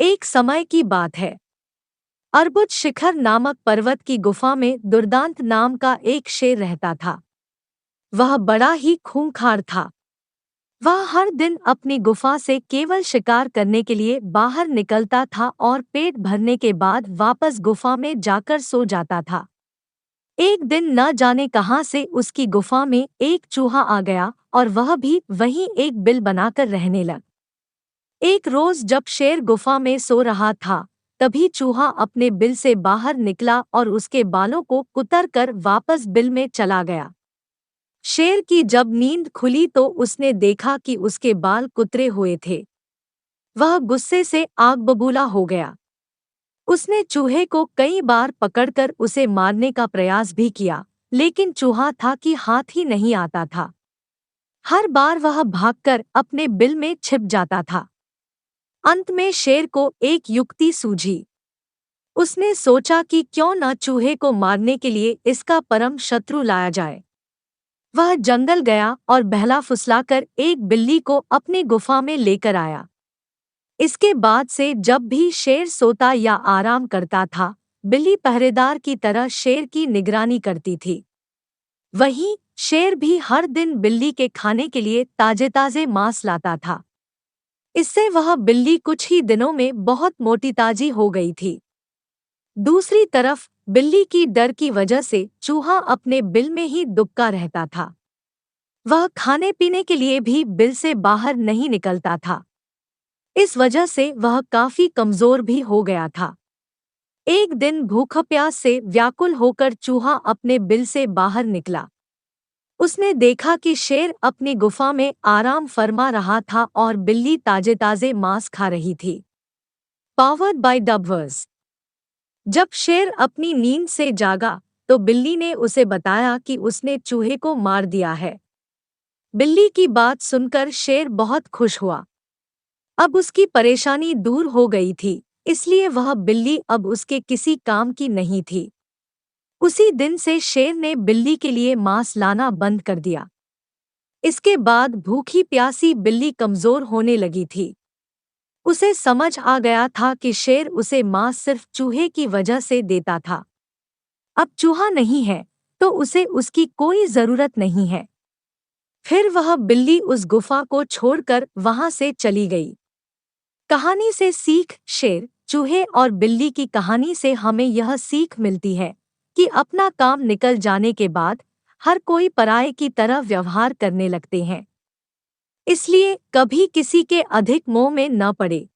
एक समय की बात है। अर्बुद शिखर नामक पर्वत की गुफा में दुर्दांत नाम का एक शेर रहता था। वह बड़ा ही खूंखार था। वह हर दिन अपनी गुफा से केवल शिकार करने के लिए बाहर निकलता था और पेट भरने के बाद वापस गुफा में जाकर सो जाता था। एक दिन न जाने कहां से उसकी गुफा में एक चूहा आ गया और वह भी वहीं एक बिल बनाकर रहने लगा। एक रोज जब शेर गुफा में सो रहा था, तभी चूहा अपने बिल से बाहर निकला और उसके बालों को कुतर कर वापस बिल में चला गया। शेर की जब नींद खुली तो उसने देखा कि उसके बाल कुतरे हुए थे। वह गुस्से से आग बबूला हो गया। उसने चूहे को कई बार पकड़कर उसे मारने का प्रयास भी किया, लेकिन चूहा था कि हाथ ही नहीं आता था। हर बार वह भागकर अपने बिल में छिप जाता था। अंत में शेर को एक युक्ति सूझी। उसने सोचा कि क्यों न चूहे को मारने के लिए इसका परम शत्रु लाया जाए। वह जंगल गया और बहला फुसलाकर एक बिल्ली को अपनी गुफा में लेकर आया। इसके बाद से जब भी शेर सोता या आराम करता था, बिल्ली पहरेदार की तरह शेर की निगरानी करती थी। वहीं शेर भी हर दिन बिल्ली के खाने के लिए ताजे ताजे मांस लाता था। इससे वह बिल्ली कुछ ही दिनों में बहुत मोटी ताजी हो गई थी। दूसरी तरफ बिल्ली की डर की वजह से चूहा अपने बिल में ही दुबका रहता था। वह खाने पीने के लिए भी बिल से बाहर नहीं निकलता था। इस वजह से वह काफी कमजोर भी हो गया था। एक दिन भूख प्यास से व्याकुल होकर चूहा अपने बिल से बाहर निकला। उसने देखा कि शेर अपनी गुफा में आराम फरमा रहा था और बिल्ली ताजे ताजे मांस खा रही थी। Powered by Dubverse. जब शेर अपनी नींद से जागा तो बिल्ली ने उसे बताया कि उसने चूहे को मार दिया है। बिल्ली की बात सुनकर शेर बहुत खुश हुआ। अब उसकी परेशानी दूर हो गई थी, इसलिए वह बिल्ली अब उसके किसी काम की नहीं थी। उसी दिन से शेर ने बिल्ली के लिए मांस लाना बंद कर दिया। इसके बाद भूखी प्यासी बिल्ली कमजोर होने लगी थी। उसे समझ आ गया था कि शेर उसे मांस सिर्फ चूहे की वजह से देता था। अब चूहा नहीं है तो उसे उसकी कोई जरूरत नहीं है। फिर वह बिल्ली उस गुफा को छोड़कर वहां से चली गई। कहानी से सीख। शेर, चूहे और बिल्ली की कहानी से हमें यह सीख मिलती है कि अपना काम निकल जाने के बाद हर कोई पराये की तरह व्यवहार करने लगते हैं। इसलिए कभी किसी के अधिक मोह में न पड़े।